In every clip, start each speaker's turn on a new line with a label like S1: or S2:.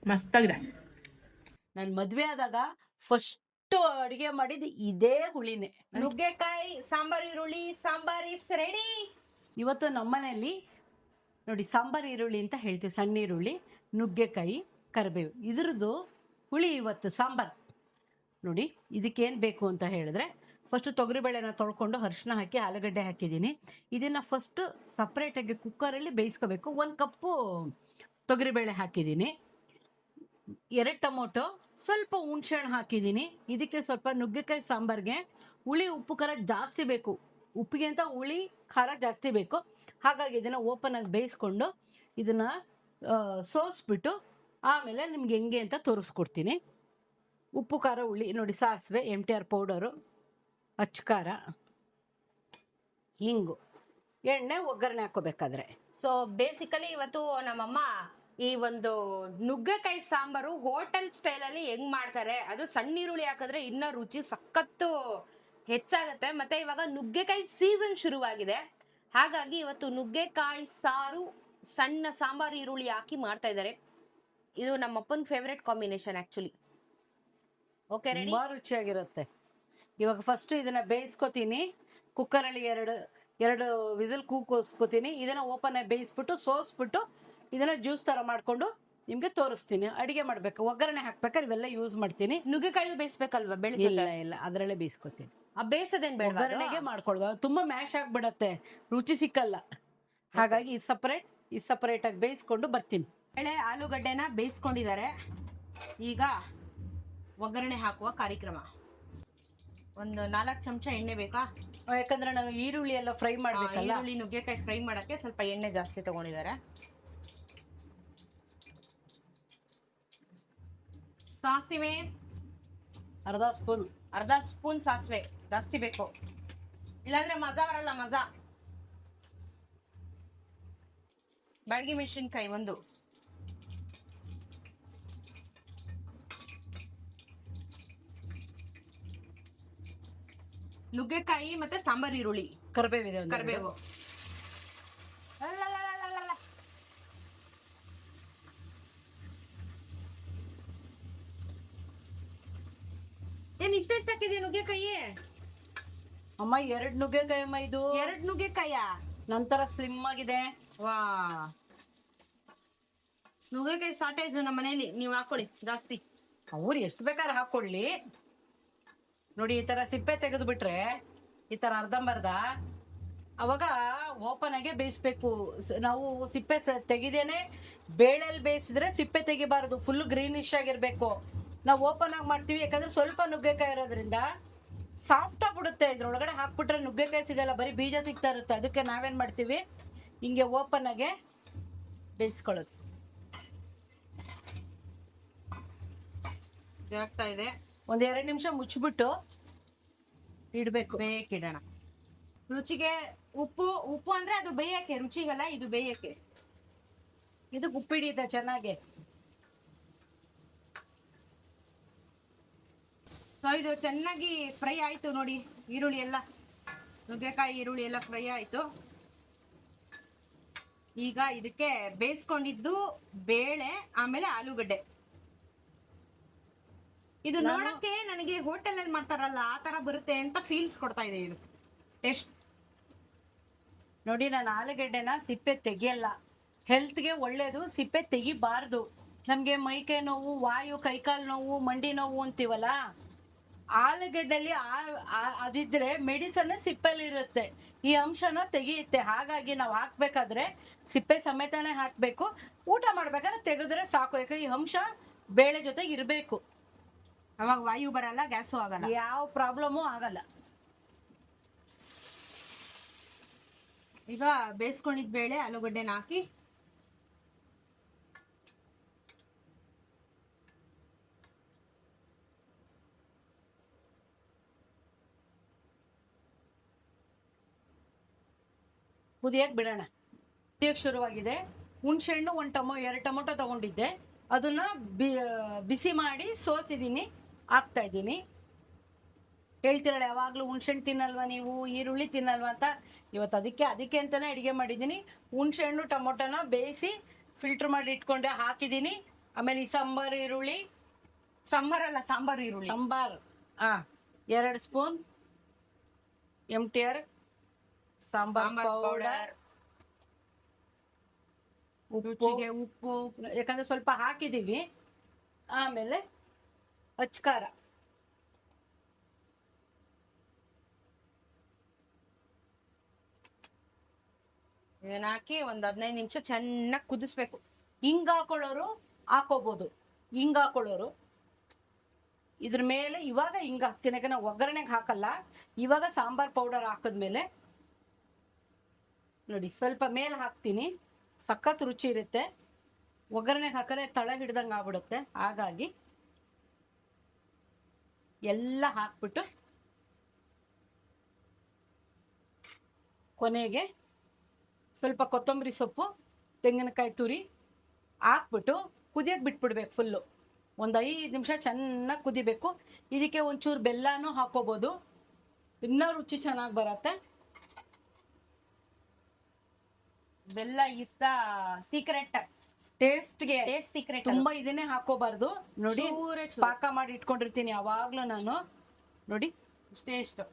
S1: ಮಸ್ತಾಗಿದೆ.
S2: ನಾನು ಮದ್ವೆ ಆದಾಗ ಫಸ್ಟ್ ಅಡಿಗೆ ಮಾಡಿದ್ದು ಇದೇ ಹುಳಿನೇ.
S3: ನುಗ್ಗೆಕಾಯಿ ಸಾಂಬಾರ್ ಈರುಳ್ಳಿ ಸಾಂಬಾರ್ ಇಸ್ ರೆಡಿ.
S2: ಇವತ್ತು ನಮ್ಮನೆಯಲ್ಲಿ ನೋಡಿ ಸಾಂಬಾರ್ ಈರುಳ್ಳಿ ಅಂತ ಹೇಳ್ತೀವಿ, ಸಣ್ಣ ಈರುಳ್ಳಿ, ನುಗ್ಗೆಕಾಯಿ, ಕರಿಬೇವು, ಇದ್ರದ್ದು ಹುಳಿ ಇವತ್ತು ಸಾಂಬಾರ್. ನೋಡಿ ಇದಕ್ಕೇನು ಬೇಕು ಅಂತ ಹೇಳಿದ್ರೆ, ಫಸ್ಟ್ ತೊಗರಿಬೇಳೆನ ತೊಳ್ಕೊಂಡು ಅರಿಶಿನ ಹಾಕಿ ಆಲೂಗಡ್ಡೆ ಹಾಕಿದ್ದೀನಿ. ಇದನ್ನು ಫಸ್ಟು ಸಪ್ರೇಟಾಗಿ ಕುಕ್ಕರಲ್ಲಿ ಬೇಯಿಸ್ಕೋಬೇಕು. 1 ಕಪ್ಪು ತೊಗರಿಬೇಳೆ ಹಾಕಿದ್ದೀನಿ, 2 ಟೊಮೊಟೊ, ಸ್ವಲ್ಪ ಹುಣಸೆಹಣ್ಣು ಹಾಕಿದ್ದೀನಿ. ಇದಕ್ಕೆ ಸ್ವಲ್ಪ ನುಗ್ಗೆಕಾಯಿ ಸಾಂಬಾರ್ಗೆ ಹುಳಿ ಉಪ್ಪು ಖಾರ ಜಾಸ್ತಿ ಬೇಕು, ಉಪ್ಪಿಗೆ ಅಂತ ಹುಳಿ ಖಾರ ಜಾಸ್ತಿ ಬೇಕು. ಹಾಗಾಗಿ ಇದನ್ನು ಓಪನ್ ಆಗಿ ಬೇಯಿಸ್ಕೊಂಡು ಇದನ್ನು ಸೋಸ್ಬಿಟ್ಟು ಆಮೇಲೆ ನಿಮ್ಗೆ ಹೆಂಗೆ ಅಂತ ತೋರಿಸ್ಕೊಡ್ತೀನಿ. ಉಪ್ಪು ಖಾರ ಹುಳಿ ನೋಡಿ, ಸಾಸಿವೆ, MTR ಪೌಡರು, ಅಚ್ಚಕಾರ, ಹಿಂಗು, ಎಣ್ಣೆ, ಒಗ್ಗರಣೆ ಹಾಕೋಬೇಕಾದ್ರೆ.
S3: ಸೊ ಬೇಸಿಕಲಿ ಇವತ್ತು ನಮ್ಮಮ್ಮ ಈ ಒಂದು ನುಗ್ಗೆಕಾಯಿ ಸಾಂಬಾರು ಹೋಟೆಲ್ ಸ್ಟೈಲ್ ಅಲ್ಲಿ ಹೆಂಗ್ ಮಾಡ್ತಾರೆ, ಅದು ಸಣ್ಣ ಈರುಳ್ಳಿ ಹಾಕಿದ್ರೆ ಇನ್ನ ರುಚಿ ಸಖತ್ತು ಹೆಚ್ಚಾಗತ್ತೆ. ಮತ್ತೆ ಇವಾಗ ನುಗ್ಗೆಕಾಯಿ ಸೀಸನ್ ಶುರುವಾಗಿದೆ, ಹಾಗಾಗಿ ಇವತ್ತು ನುಗ್ಗೆಕಾಯಿ ಸಾರು ಸಣ್ಣ ಸಾಂಬಾರ್ ಈರುಳ್ಳಿ ಹಾಕಿ ಮಾಡ್ತಾ ಇದ್ದಾರೆ. ಇದು ನಮ್ಮಪ್ಪನ favourite combination actually. Okay, ready?
S2: ತುಂಬಾ ರುಚಿಯಾಗಿರುತ್ತೆ. ಇವಾಗ ಫಸ್ಟ್ ಇದನ್ನ ಬೇಯಿಸ್ಕೊತೀನಿ ಕುಕ್ಕರಲ್ಲಿ, ಎರಡು ವಿಸಿಲ್ ಕೂಗಿಸ್ಕೊತೀನಿ. ಇದನ್ನ ಓಪನ್ ಆಗಿ ಬೇಯಿಸ್ಬಿಟ್ಟು ಸೋಸ್ಬಿಟ್ಟು ಇದನ್ನ ಜ್ಯೂಸ್ ತರ ಮಾಡ್ಕೊಂಡು ನಿಮ್ಗೆ ತೋರಿಸ್ತೀನಿ. ಅಡಿಗೆ ಮಾಡ್ಬೇಕು, ಒಗ್ಗರಣೆ ಹಾಕ್ಬೇಕಾದ್ರೆ ಇವೆಲ್ಲ ಯೂಸ್ ಮಾಡ್ತೀನಿ.
S3: ನುಗ್ಗೆಕಾಯಿ ಬೇಯಿಸ್ಬೇಕಲ್ವಾ?
S2: ಇಲ್ಲ ಅದರಲ್ಲೇ ಬೇಯಿಸ್ಕೊತೀನಿ.
S3: ಆ ಬೇಯಿಸೋದೇನ್ ಬೇಡ,
S2: ಒಗ್ಗರಣೆಗೆ ಮಾಡ್ಕೊಳ್ಳೋದು. ತುಂಬಾ ಮ್ಯಾಶ್ ಆಗ್ಬಿಡತ್ತೆ, ರುಚಿ ಸಿಕ್ಕಲ್ಲ. ಹಾಗಾಗಿ ಇದು ಸಪರೇಟ್ ಆಗಿ ಬೇಯಿಸ್ಕೊಂಡು ಬರ್ತೀನಿ.
S3: ಬೇಳೆ ಆಲೂಗಡ್ಡೆನ ಬೇಯಿಸ್ಕೊಂಡಿದ್ದಾರೆ. ಈಗ ಒಗ್ಗರಣೆ ಹಾಕುವ ಕಾರ್ಯಕ್ರಮ. ಒಂದು 4 ಚಮಚ ಎಣ್ಣೆ ಬೇಕಾ?
S2: ಯಾಕಂದ್ರೆ ನಾವು ಈರುಳ್ಳಿ ಎಲ್ಲ ಫ್ರೈ ಮಾಡ್ಬೇಕಲ್ಲ.
S3: ಈರುಳ್ಳಿ ನುಗ್ಗೆಕಾಯಿ ಫ್ರೈ ಮಾಡಕ್ಕೆ ಸ್ವಲ್ಪ ಎಣ್ಣೆ ಜಾಸ್ತಿ ತಗೊಂಡಿದ್ದಾರೆ. ಸಾಸಿವೆ
S2: ಅರ್ಧ
S3: ಸ್ಪೂನ್ ಸಾಸಿವೆ ಜಾಸ್ತಿ ಬೇಕು, ಇಲ್ಲಾಂದ್ರೆ ಮಜಾ ಬರಲ್ಲ. ಮಜಾ. ಬ್ಯಾಡಗಿ ಮೆಣಸಿನ್ಕಾಯಿ 1, ನುಗ್ಗೆಕಾಯಿ ಮತ್ತೆ ಸಾಂಬಾರ್ ಈರುಳ್ಳಿ, ಕರಿಬೇವು. ಏನ್ ಇಷ್ಟ ಹಾಕಿದೆ ನುಗ್ಗೆಕಾಯಿ?
S2: ಅಮ್ಮ 2 ನುಗ್ಗೆಕಾಯಿ ಅಮ್ಮ, ಇದು
S3: 2 ನುಗ್ಗೆಕಾಯ
S2: ನಂತರ ಸ್ಲಿಮ್ ಆಗಿದೆ.
S3: ವಾ, ನುಗ್ಗೆಕಾಯಿ ಶಾರ್ಟೇಜ್ ನಮ್ಮ ಮನೇಲಿ, ನೀವು ಹಾಕೊಳ್ಳಿ ಜಾಸ್ತಿ.
S2: ಅವ್ರು ಎಷ್ಟು ಬೇಕಾದ್ರೆ ಹಾಕೊಳ್ಳಿ. ನೋಡಿ ಈ ತರ ಸಿಪ್ಪೆ ತೆಗೆದು ಬಿಟ್ರೆ ಈ ತರ ಅರ್ಧಂಬರ್ಧ, ಅವಾಗ ಓಪನ್ ಆಗಿ ಬೇಯಿಸ್ಬೇಕು. ನಾವು ಸಿಪ್ಪೆ ತೆಗಿದೇನೆ ಬೇಳೆಲ್ಲಿ ಬೇಯಿಸಿದ್ರೆ ಸಿಪ್ಪೆ ತೆಗಿಬಾರದು, ಫುಲ್ ಗ್ರೀನಿಶ್ ಆಗಿರ್ಬೇಕು. ನಾವು ಓಪನ್ ಆಗಿ ಮಾಡ್ತೀವಿ, ಯಾಕಂದ್ರೆ ಸ್ವಲ್ಪ ನುಗ್ಗೆಕಾಯಿ ಇರೋದ್ರಿಂದ ಸಾಫ್ಟ್ ಆಗ್ಬಿಡುತ್ತೆ. ಇದ್ರೊಳಗಡೆ ಹಾಕ್ಬಿಟ್ರೆ ನುಗ್ಗೆಕಾಯಿ ಸಿಗಲ್ಲ, ಬರೀ ಬೀಜ ಸಿಗ್ತಾ ಇರುತ್ತೆ. ಅದಕ್ಕೆ ನಾವೇನ್ ಮಾಡ್ತೀವಿ, ಹಿಂಗೆ ಓಪನ್ ಆಗಿ ಬೇಯಿಸ್ಕೊಳ್ಳೋದು.
S3: ಆಗ್ತಾ ಇದೆ.
S2: 1-2 ನಿಮಿಷ ಮುಚ್ಚಿಬಿಟ್ಟು ಇಡಬೇಕು,
S3: ಬೇಕಿಡೋಣ. ರುಚಿಗೆ ಉಪ್ಪು ಅಂದ್ರೆ ಅದು ಬೇಯಕ್ಕೆ, ರುಚಿಗಲ್ಲ, ಇದು ಬೇಯಕ್ಕೆ.
S2: ಇದು ಉಪ್ಪಿಡಿದೆ ಚೆನ್ನಾಗಿ.
S3: ಸೊ ಇದು ಚೆನ್ನಾಗಿ ಫ್ರೈ ಆಯ್ತು ನೋಡಿ, ಈರುಳ್ಳಿ ಎಲ್ಲ, ನುಗ್ಗೆಕಾಯಿ ಈರುಳ್ಳಿ ಎಲ್ಲ ಫ್ರೈ ಆಯ್ತು. ಈಗ ಇದಕ್ಕೆ ಬೇಯಿಸ್ಕೊಂಡಿದ್ದು ಬೇಳೆ ಆಮೇಲೆ ಆಲೂಗಡ್ಡೆ. ಇದು ನೋಡಕ್ಕೆ ನನಗೆ ಹೋಟೆಲ್ ಅಲ್ಲಿ ಮಾಡ್ತಾರಲ್ಲ ಆ ತರ ಬರುತ್ತೆ ಅಂತ ಫೀಲ್ಸ್ ಕೊಡ್ತಾ ಇದೆ ಇದು ಟೇಸ್ಟ್.
S2: ನೋಡಿ, ನಾನು ಆಲೂಗಡ್ಡೆನ ಸಿಪ್ಪೆ ತೆಗಿಯಲ್ಲ, ಹೆಲ್ತ್ಗೆ ಒಳ್ಳೇದು, ಸಿಪ್ಪೆ ತೆಗಿಬಾರ್ದು. ನಮ್ಗೆ ಮೈಕೈ ನೋವು, ವಾಯು, ಕೈಕಾಲು ನೋವು, ಮಂಡಿ ನೋವು ಅಂತೀವಲ್ಲ, ಆಲೂಗಡ್ಡೆಲಿ ಅದಿದ್ರೆ ಮೆಡಿಸನ್ ಸಿಪ್ಪೆಲಿ ಇರುತ್ತೆ, ಈ ಅಂಶನ ತೆಗಿಯುತ್ತೆ. ಹಾಗಾಗಿ ನಾವು ಹಾಕ್ಬೇಕಾದ್ರೆ ಸಿಪ್ಪೆ ಸಮೇತನೇ ಹಾಕ್ಬೇಕು. ಊಟ ಮಾಡ್ಬೇಕಾದ್ರೆ ತೆಗೆದ್ರೆ ಸಾಕು, ಯಾಕೆ ಈ ಅಂಶ ಬೇಳೆ ಜೊತೆಗೆ ಇರಬೇಕು.
S3: ಅವಾಗ ವಾಯು ಬರಲ್ಲ, ಗ್ಯಾಸು ಆಗಲ್ಲ,
S2: ಯಾವ ಪ್ರಾಬ್ಲಮ್ಮು ಆಗಲ್ಲ.
S3: ಈಗ ಬೇಯಿಸ್ಕೊಂಡಿದ್ ಬೇಳೆ ಆಲೂಗಡ್ಡೆನ ಹಾಕಿ
S2: ಕುದಿಯಕ್ಕೆ ಬಿಡೋಣ. ಕುದಿಯಕ್ಕೆ ಶುರುವಾಗಿದೆ. ಹುಣಸೆಹಣ್ಣು 2 ಟೊಮೊಟೊ ತಗೊಂಡಿದ್ದೆ, ಅದನ್ನ ಬಿಸಿ ಮಾಡಿ ಸೋಸಿದ್ದೀನಿ, ಹಾಕ್ತಾ ಇದ್ದೀನಿ. ಹೇಳ್ತಿರಲ್ಲ ಯಾವಾಗಲೂ ಹುಣಸೆಹಣ್ಣು ತಿನ್ನಲ್ವಾ ನೀವು, ಈರುಳ್ಳಿ ತಿನ್ನಲ್ವಾ ಅಂತ. ಇವತ್ತು ಅದಕ್ಕೆ ಅಂತಾನೆ ಅಡುಗೆ ಮಾಡಿದ್ದೀನಿ. ಹುಣಸೆಹಣ್ಣು ಟೊಮೊಟೊನ ಬೇಯಿಸಿ ಫಿಲ್ಟರ್ ಮಾಡಿ ಇಟ್ಕೊಂಡೆ, ಹಾಕಿದ್ದೀನಿ. ಆಮೇಲೆ ಈ ಸಾಂಬಾರ್ ಈರುಳ್ಳಿ,
S3: ಸಾಂಬಾರ್ ಅಲ್ಲ, ಸಾಂಬಾರ್ ಈರುಳ್ಳಿ.
S2: Sambar 2 spoon MTR sambar powder, ಉಪ್ಪು,
S3: ರುಚಿಗೆ ಉಪ್ಪು,
S2: ಯಾಕಂದ್ರೆ ಸ್ವಲ್ಪ ಹಾಕಿದೀವಿ. ಆಮೇಲೆ ಅಚ್ಕಾರ,
S3: ಇದನ್ನ ಹಾಕಿ ಒಂದ್ 15 ನಿಮಿಷ ಚೆನ್ನಾಗಿ ಕುದಿಸ್ಬೇಕು.
S2: ಹಿಂಗ್ ಹಾಕೊಳ್ಳೋರು ಹಾಕೋಬಹುದು, ಹಿಂಗ್ ಹಾಕೊಳ್ಳೋರು. ಇದ್ರ ಮೇಲೆ ಇವಾಗ ಹಿಂಗ್ ಹಾಕ್ತೀನಿ, ಯಾಕಂದ್ರೆ ಒಗ್ಗರಣೆಗೆ ಹಾಕಲ್ಲ. ಇವಾಗ ಸಾಂಬಾರ್ ಪೌಡರ್ ಹಾಕಿದ್ಮೇಲೆ ನೋಡಿ ಸ್ವಲ್ಪ ಮೇಲೆ ಹಾಕ್ತೀನಿ, ಸಖತ್ ರುಚಿ ಇರುತ್ತೆ. ಒಗ್ಗರಣೆಗೆ ಹಾಕಿದ್ರೆ ತಳ ಹಿಡ್ದಂಗೆ ಆಗ್ಬಿಡುತ್ತೆ. ಹಾಗಾಗಿ ಎಲ್ಲ ಹಾಕ್ಬಿಟ್ಟು ಕೊನೆಗೆ ಸ್ವಲ್ಪ ಕೊತ್ತಂಬರಿ ಸೊಪ್ಪು, ತೆಂಗಿನಕಾಯಿ ತುರಿ ಹಾಕ್ಬಿಟ್ಟು ಕುದಿಯಕ್ಕೆ ಬಿಟ್ಬಿಡ್ಬೇಕು. ಫುಲ್ಲು ಒಂದು 5 ನಿಮಿಷ ಚೆನ್ನಾಗಿ ಕುದಿಬೇಕು. ಇದಕ್ಕೆ ಒಂಚೂರು ಬೆಲ್ಲನೂ ಹಾಕೋಬೋದು, ಇನ್ನೂ ರುಚಿ ಚೆನ್ನಾಗಿ ಬರುತ್ತೆ.
S3: ಬೆಲ್ಲ ಇಸ್ ದ ಸೀಕ್ರೆಟ್,
S2: ಟೇಸ್ಟ್ಗೆ.
S3: Taste secret.
S2: ತುಂಬಾ ಇದನ್ನೇ ಹಾಕೋಬಾರ್ದು ನೋಡಿ.
S3: ಚೂರೇ
S2: ಪಾಕ ಮಾಡಿ ಇಟ್ಕೊಂಡಿರ್ತೀನಿ ಯಾವಾಗ್ಲೂ ನಾನು. ನೋಡಿ
S3: ಇಷ್ಟೇ ಇಷ್ಟು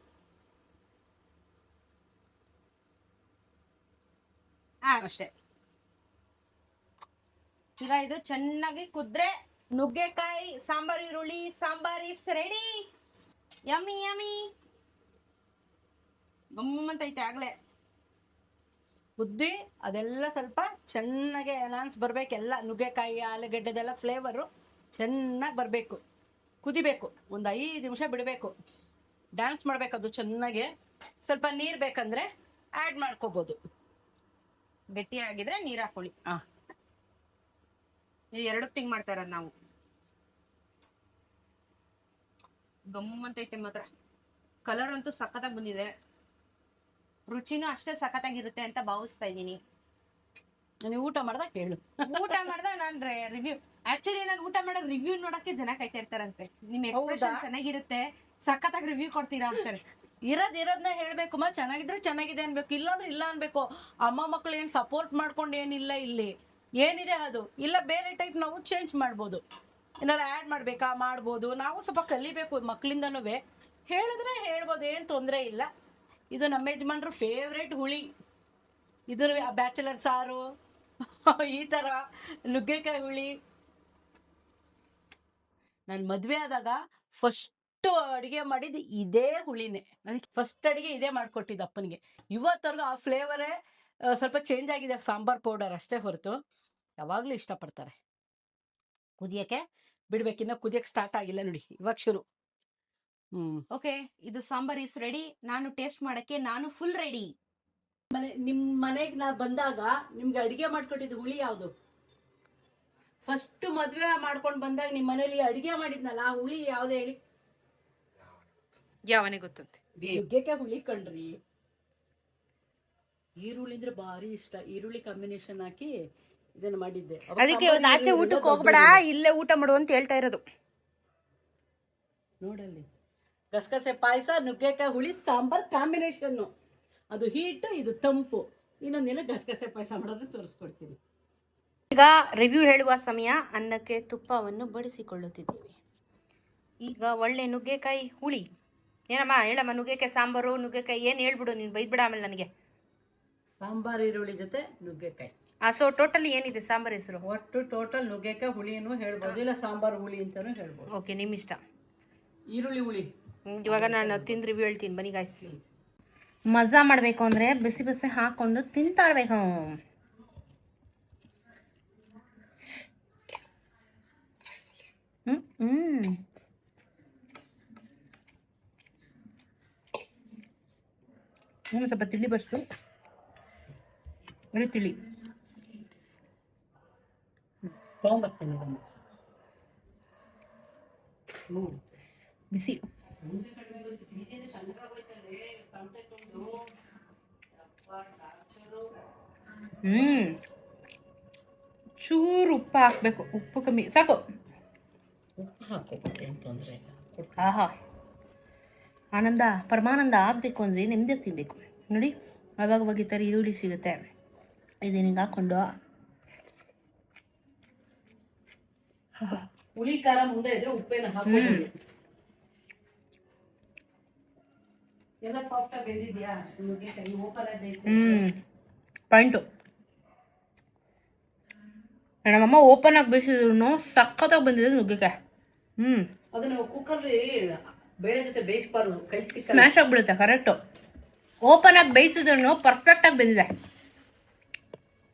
S3: ಅಷ್ಟೇ. ಈಗ ಇದು ಚೆನ್ನಾಗಿ ಕುದ್ರೆ ನುಗ್ಗೆಕಾಯಿ ಸಾಂಬಾರ್ ಈರುಳ್ಳಿ sambar is ready. Yummy yummy ಗಮ್ಮಂತೈತೆ ಆಗ್ಲೇ.
S2: ಬುದ್ಧಿ ಅದೆಲ್ಲ ಸ್ವಲ್ಪ ಚೆನ್ನಾಗಿ ಎನಾನ್ಸ್ ಬರ್ಬೇಕು. ಎಲ್ಲ ನುಗ್ಗೆಕಾಯಿ ಆಲೂಗಡ್ಡೆದೆಲ್ಲ ಫ್ಲೇವರು ಚೆನ್ನಾಗಿ ಬರಬೇಕು. ಕುದಿಬೇಕು, ಒಂದು 5 ನಿಮಿಷ ಬಿಡಬೇಕು. ಡ್ಯಾನ್ಸ್ ಮಾಡ್ಬೇಕು ಅದು ಚೆನ್ನಾಗಿ. ಸ್ವಲ್ಪ ನೀರು ಬೇಕಂದ್ರೆ ಆ್ಯಡ್ ಮಾಡ್ಕೋಬೋದು.
S3: ಗಟ್ಟಿ ಆಗಿದ್ರೆ ನೀರ್ ಹಾಕೊಳ್ಳಿ. ಎರಡು ತಿಂಗ್ ಮಾಡ್ತಾ ಇರೋದು ನಾವು. ಗಮ್ಮಂತೈತೆ ಮಾತ್ರ. ಕಲರ್ ಅಂತೂ ಸಖತ್ತಾಗಿ ಬಂದಿದೆ, ರುಚಿನೂ ಅಷ್ಟೇ ಸಖತ್ತಾಗಿರುತ್ತೆ ಅಂತ ಭಾವಿಸ್ತಾ ಇದ್ದೀನಿ.
S2: ನೀವು ಊಟ ಮಾಡ್ದಾಗ ಹೇಳು.
S3: ಊಟ ಮಾಡ್ದಾಗ ನಾನು ರಿವ್ಯೂ, ಆಕ್ಚುಲಿ ನಾನು ಊಟ ಮಾಡೋ ರಿವ್ಯೂ ನೋಡಕ್ಕೆ ಜನ ಕಾಯ್ತಾ ಇರ್ತಾರಂತೆ. ನಿಮ್ ಎಕ್ಸ್ಪ್ರೆಷನ್ ಚೆನ್ನಾಗಿರುತ್ತೆ, ಸಖತ್ತಾಗಿ ರಿವ್ಯೂ ಕೊಡ್ತೀರಾ ಅಂತಾರೆ.
S2: ಇರೋದನ್ನ ಹೇಳ್ಬೇಕು. ಚೆನ್ನಾಗಿದ್ರೆ ಚೆನ್ನಾಗಿದೆ ಅನ್ಬೇಕು, ಇಲ್ಲಾಂದ್ರೆ ಇಲ್ಲ ಅನ್ಬೇಕು. ಅಮ್ಮ ಮಕ್ಳು ಏನ್ ಸಪೋರ್ಟ್ ಮಾಡ್ಕೊಂಡು ಏನಿಲ್ಲ. ಇಲ್ಲಿ ಏನಿದೆ ಅದು ಇಲ್ಲ, ಬೇರೆ ಟೈಪ್ ನಾವು ಚೇಂಜ್ ಮಾಡ್ಬೋದು. ಏನಾರು ಆ್ಯಡ್ ಮಾಡ್ಬೇಕಾ ಮಾಡ್ಬೋದು. ನಾವು ಸ್ವಲ್ಪ ಕಲಿಬೇಕು ಮಕ್ಳಿಂದನೂ. ಹೇಳಿದ್ರೆ ಹೇಳ್ಬೋದು, ಏನು ತೊಂದರೆ ಇಲ್ಲ. ಇದು ನಮ್ಮ ಯಜಮಾನ್ರು ಫೇವ್ರೇಟ್ ಹುಳಿ. ಇದ್ರ ಬ್ಯಾಚುಲರ್ ಸಾರು ಈ ಥರ ನುಗ್ಗೆಕಾಯಿ ಹುಳಿ. ನಾನು ಮದುವೆ ಆದಾಗ ಫಸ್ಟ್ ಅಡುಗೆ ಮಾಡಿದ್ದು ಇದೇ ಹುಳಿನೇ. ಅದಕ್ಕೆ ಫಸ್ಟ್ ಅಡುಗೆ ಇದೇ ಮಾಡ್ಕೊಟ್ಟಿದ್ದು ಅಪ್ಪನಿಗೆ. ಇವತ್ತವರೆಗೂ ಆ ಫ್ಲೇವರೇ ಸ್ವಲ್ಪ ಚೇಂಜ್ ಆಗಿದೆ, ಸಾಂಬಾರ್ ಪೌಡರ್ ಅಷ್ಟೇ ಹೊರತು. ಯಾವಾಗಲೂ ಇಷ್ಟಪಡ್ತಾರೆ. ಕುದಿಯೋಕ್ಕೆ ಬಿಡ್ಬೇಕಿನ್ನ, ಕುದಿಯಕ್ಕೆ ಸ್ಟಾರ್ಟ್ ಆಗಿಲ್ಲ ನೋಡಿ, ಇವಾಗ ಶುರು.
S3: ಓಕೆ, ಇದು ಸಾಂಬಾರ್ ಇಸ್ ರೆಡಿ. ನಾನು ಟೇಸ್ಟ್ ಮಾಡಕ್ಕೆ ನಾನು ಫುಲ್ ರೆಡಿ.
S2: ನಿಮ್ಮ ಮನೆಗೆ ನಾ ಬಂದಾಗ ನಿಮ್ಗೆ ಅಡುಗೆ ಮಾಡ್ಕೊಟ್ಟಿದ್ದು ಹುಳಿ ಯಾವುದು? ಫಸ್ಟ್ ಮದುವೆ ಮಾಡ್ಕೊಂಡು ಬಂದಾಗ ನಿಮ್ಮ ಮನೇಲಿ ಅಡುಗೆ ಮಾಡಿದ್ನಲ್ಲ ಆ ಹುಳಿ ಯಾವ್ದು ಹೇಳಿ?
S3: ಯಾವನೇ ಗೊತ್ತಂತೆ,
S2: ನುಗ್ಗೆಕಾಯಿ ಹುಳಿ ಕಣ್ರಿ. ಈರುಳ್ಳಿ ಅಂದ್ರೆ ಭಾರಿ ಇಷ್ಟ. ಈರುಳ್ಳಿ ಕಾಂಬಿನೇಷನ್ ಹಾಕಿ ಇದನ್ನ ಮಾಡಿದ್ದೆ.
S3: ಅದಕ್ಕೆ ಆಚೆ ಊಟಕ್ಕೆ ಹೋಗ್ಬೇಡ, ಇಲ್ಲೇ ಊಟ ಮಾಡು ಅಂತ ಹೇಳ್ತಾ ಇರೋದು.
S2: ನೋಡಲ್ಲಿ ಗಸಗಸೆ ಪಾಯಸ, ನುಗ್ಗೆಕಾಯಿ ಹುಳಿ, ಸಾಂಬಾರ್ ಕಾಂಬಿನೇಷನ್ನು. ಅದು ಹೀಟು, ಇದು ತಂಪು. ಇನ್ನೊಂದಿನ ಗಸಗಸೆ ಪಾಯಸ ಮಾಡೋದನ್ನ ತೋರಿಸ್ಕೊಡ್ತೀನಿ.
S3: ಈಗ ರಿವ್ಯೂ ಹೇಳುವ ಸಮಯ. ಅನ್ನಕ್ಕೆ ತುಪ್ಪವನ್ನು ಬಡಿಸಿಕೊಳ್ಳುತ್ತಿದ್ದೀವಿ. ಈಗ ಒಳ್ಳೆ ನುಗ್ಗೆಕಾಯಿ ಹುಳಿ. ಏನಮ್ಮ ಹೇಳಮ್ಮ, ನುಗ್ಗೆಕಾಯಿ ಸಾಂಬಾರು, ನುಗ್ಗೆಕಾಯಿ ಏನು ಹೇಳ್ಬಿಡು ನೀನು, ಬೈದ್ಬಿಡ ಆಮೇಲೆ ನನಗೆ.
S2: ಸಾಂಬಾರ್ ಈರುಳ್ಳಿ ಜೊತೆ ನುಗ್ಗೆಕಾಯಿ.
S3: ಸೊ ಟೋಟಲಿ ಏನಿದೆ ಸಾಂಬಾರ್ ಹೆಸರು?
S2: ಒಟ್ಟು ಟೋಟಲ್ ನುಗ್ಗೆಕಾಯಿ ಹುಳಿನೂ ಹೇಳ್ಬೋದು, ಇಲ್ಲ ಸಾಂಬಾರ್ ಹುಳಿ ಅಂತಾನೂ ಹೇಳ್ಬೋದು.
S3: ಓಕೆ, ನಿಮ್ಮ ಇಷ್ಟ.
S2: ಈರುಳ್ಳಿ ಹುಳಿ.
S3: ಇವಾಗ ನಾನು ತಿಂದು ರಿವ್ಯೂ ಹೇಳ್ತೀನಿ, ಬನ್ನಿ ಗಾಯ್ಸ್. ಮಜಾ ಮಾಡಬೇಕು ಅಂದರೆ ಬಿಸಿ ಬಿಸಿ ಹಾಕ್ಕೊಂಡು ತಿಂತಾ ಇರಬೇಕು. ಸ್ವಲ್ಪ ತಿಳಿ ಬರ್ಸು, ಬರೀ ತಿಳಿ
S2: ತೊಗೊಂಬರ್ತೀನಿ.
S3: ಬಿಸಿ. ಚೂರು ಉಪ್ಪು ಹಾಕ್ಬೇಕು, ಉಪ್ಪು ಕಮ್ಮಿ ಸಾಕು.
S2: ಉಪ್ಪು ಹಾಕೋಬೇಕು, ಏನು ತೊಂದರೆ ಇಲ್ಲ.
S3: ಆಹಾ, ಆನಂದ ಪರಮಾನಂದ ಆಗಬೇಕು ಅಂದರೆ ನೆಮ್ಮದಿಯಾಗಿ ತಿನ್ನಬೇಕು ನೋಡಿ. ಅವಾಗವಾಗ ಈ ಥರ ಈರುಳ್ಳಿ ಸಿಗುತ್ತೆ, ಇದನ್ನ ಹಿಂಗೆ ಹಾಕ್ಕೊಂಡು
S2: ಹುಳಿ ಖಾರ ಮುಂದೆ ಇದ್ರೆ ಉಪ್ಪೇನ ಹಾಕೋಬಹುದು. ಎಲ್ಲ ಸಾಫ್ಟ್ ಆಗಿ ಬೆಂದಿದ್ಯಾ ನುಗ್ಗೆಕಾಯಿ? ಓಪನ್ ಆಗಿ
S3: ಪಾಯಿಂಟು. ನಮ್ಮಮ್ಮ ಓಪನ್ ಆಗಿ ಬೇಯಿಸಿದ್ರು ಸಖತ್ತಾಗಿ ಬಂದಿದೆ ನುಗ್ಗೆಕಾಯಿ.
S2: ಅದನ್ನ ಕುಕ್ಕರ್ಲಿ ಬೇಳೆ ಜೊತೆ ಬೇಯಿಸಬಾರ್ದು, ಕೈ ಸಿಕ್ಕ
S3: ಸ್ಮ್ಯಾಶ್ ಆಗಿಬಿಡುತ್ತೆ. ಕರೆಕ್ಟು. ಓಪನ್ ಆಗಿ ಬೇಯಿಸಿದ್ರು ಪರ್ಫೆಕ್ಟಾಗಿ ಬೆಂದಿದೆ.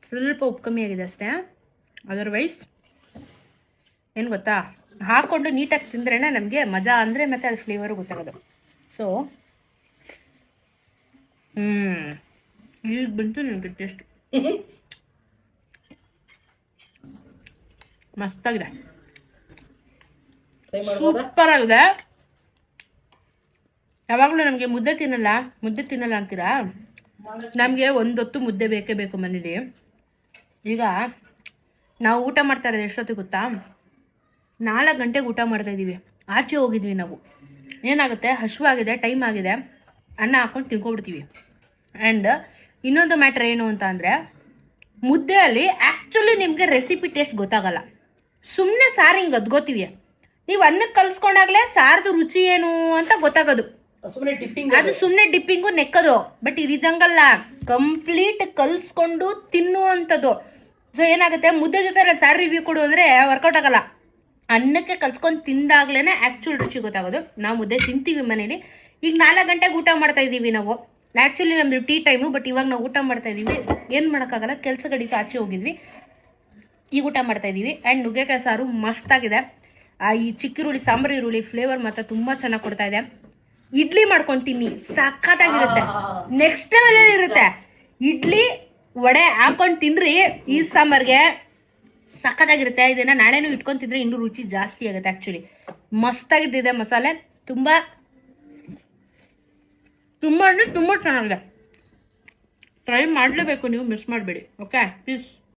S3: ಸ್ವಲ್ಪ ಉಪ್ಪು ಕಮ್ಮಿ ಆಗಿದೆ ಅಷ್ಟೇ. ಅದರ್ವೈಸ್ ಏನು ಗೊತ್ತಾ, ಹಾಕ್ಕೊಂಡು ನೀಟಾಗಿ ತಿಂದ್ರೇ ನಮಗೆ ಮಜಾ ಅಂದರೆ ಮತ್ತೆ ಅದು ಫ್ಲೇವರು ಗೊತ್ತಾಗೋದು. ಸೊ ಈಗ ಬಂತು ನನಗೆ ಟೇಸ್ಟ್. ಮಸ್ತಾಗಿದೆ, ಸೂಪರ್ ಆಗಿದೆ. ಯಾವಾಗಲೂ ನಮಗೆ ಮುದ್ದೆ ತಿನ್ನಲ್ಲ ಅಂತೀರಾ? ನಮಗೆ ಒಂದೊತ್ತು ಮುದ್ದೆ ಬೇಕೇ ಬೇಕು ಮನೇಲಿ. ಈಗ ನಾವು ಊಟ ಮಾಡ್ತಾ ಇರೋದು ಎಷ್ಟೊತ್ತಿಗೆ ಗೊತ್ತಾ? 4 ಗಂಟೆಗೆ ಊಟ ಮಾಡ್ತಾಯಿದ್ದೀವಿ. ಆಚೆ ಹೋಗಿದ್ವಿ ನಾವು. ಏನಾಗುತ್ತೆ, ಹಸಿವಾಗಿದೆ, ಟೈಮ್ ಆಗಿದೆ, ಅನ್ನ ಹಾಕ್ಕೊಂಡು ತಿನ್ಕೊಬಿಡ್ತೀವಿ. ಆ್ಯಂಡ್ ಇನ್ನೊಂದು ಮ್ಯಾಟ್ರ್ ಏನು ಅಂತ ಅಂದರೆ, ಮುದ್ದೆಯಲ್ಲಿ ಆ್ಯಕ್ಚುಲಿ ನಿಮಗೆ ರೆಸಿಪಿ ಟೇಸ್ಟ್ ಗೊತ್ತಾಗಲ್ಲ. ಸುಮ್ಮನೆ ಸಾರು ಹಿಂಗೆ ಅದ್ಕೋತೀವಿ. ನೀವು ಅನ್ನಕ್ಕೆ ಕಲಿಸ್ಕೊಂಡಾಗಲೇ ಸಾರ್ದು ರುಚಿ ಏನು ಅಂತ ಗೊತ್ತಾಗೋದು. ಅದು ಸುಮ್ಮನೆ ಡಿಪ್ಪಿಂಗು ನೆಕ್ಕೋದು. ಬಟ್ ಇದಂಗಲ್ಲ, ಕಂಪ್ಲೀಟ್ ಕಲಿಸ್ಕೊಂಡು ತಿನ್ನುವಂಥದ್ದು. ಸೊ ಏನಾಗುತ್ತೆ, ಮುದ್ದೆ ಜೊತೆ ಸಾರು ರಿವ್ಯೂ ಕೊಡು ಅಂದರೆ ವರ್ಕೌಟ್ ಆಗಲ್ಲ. ಅನ್ನಕ್ಕೆ ಕಲ್ಸ್ಕೊಂಡು ತಿಂದಾಗ್ಲೇ ಆ್ಯಕ್ಚುಲ್ ರುಚಿ ಗೊತ್ತಾಗೋದು. ನಾವು ಮುದ್ದೆ ತಿಂತೀವಿ ಮನೇಲಿ. ಈಗ 4 ಗಂಟೆಗೆ ಊಟ ಮಾಡ್ತಾಯಿದ್ದೀವಿ ನಾವು. ಆ್ಯಕ್ಚುಲಿ ನಮ್ಮದು ಟೀ ಟೈಮು, ಬಟ್ ಇವಾಗ ನಾವು ಊಟ ಮಾಡ್ತಾಯಿದ್ದೀವಿ. ಏನು ಮಾಡೋಕ್ಕಾಗಲ್ಲ, ಕೆಲಸಗಳಿಗೆ ಆಚೆ ಹೋಗಿದ್ವಿ, ಈಗ ಊಟ ಮಾಡ್ತಾಯಿದ್ದೀವಿ. ಆ್ಯಂಡ್ ನುಗ್ಗೆಕಾಯಿ ಸಾರು ಮಸ್ತಾಗಿದೆ. ಈ ಚಿಕ್ಕಿರುಳ್ಳಿ, ಸಾಂಬಾರು ಈರುಳ್ಳಿ ಫ್ಲೇವರ್ ಮಾತ್ರ ತುಂಬ ಚೆನ್ನಾಗಿ ಕೊಡ್ತಾ ಇದೆ. ಇಡ್ಲಿ ಮಾಡ್ಕೊಂಡು ತಿನ್ನಿ, ಸಖತ್ತಾಗಿರುತ್ತೆ. ನೆಕ್ಸ್ಟ್ ಲೆವೆಲಲ್ಲಿ ಇರುತ್ತೆ. ಇಡ್ಲಿ ವಡೆ ಹಾಕೊಂಡು ತಿನ್ನಿರಿ ಈ ಸಾಂಬಾರ್ಗೆ, ಸಖತ್ತಾಗಿರುತ್ತೆ. ಇದನ್ನು ನಾಳೆನೂ ಇಟ್ಕೊಂಡು ತಿಂದರೆ ಇನ್ನೂ ರುಚಿ ಜಾಸ್ತಿ ಆಗುತ್ತೆ. ಆ್ಯಕ್ಚುಲಿ ಮಸ್ತಾಗಿದ್ದಿದೆ ಮಸಾಲೆ, ತುಂಬ ಅಂದರೆ ತುಂಬ ಚೆನ್ನಾಗಿದೆ. ಟ್ರೈ ಮಾಡಲೇಬೇಕು ನೀವು, ಮಿಸ್ ಮಾಡಬೇಡಿ. Okay, please.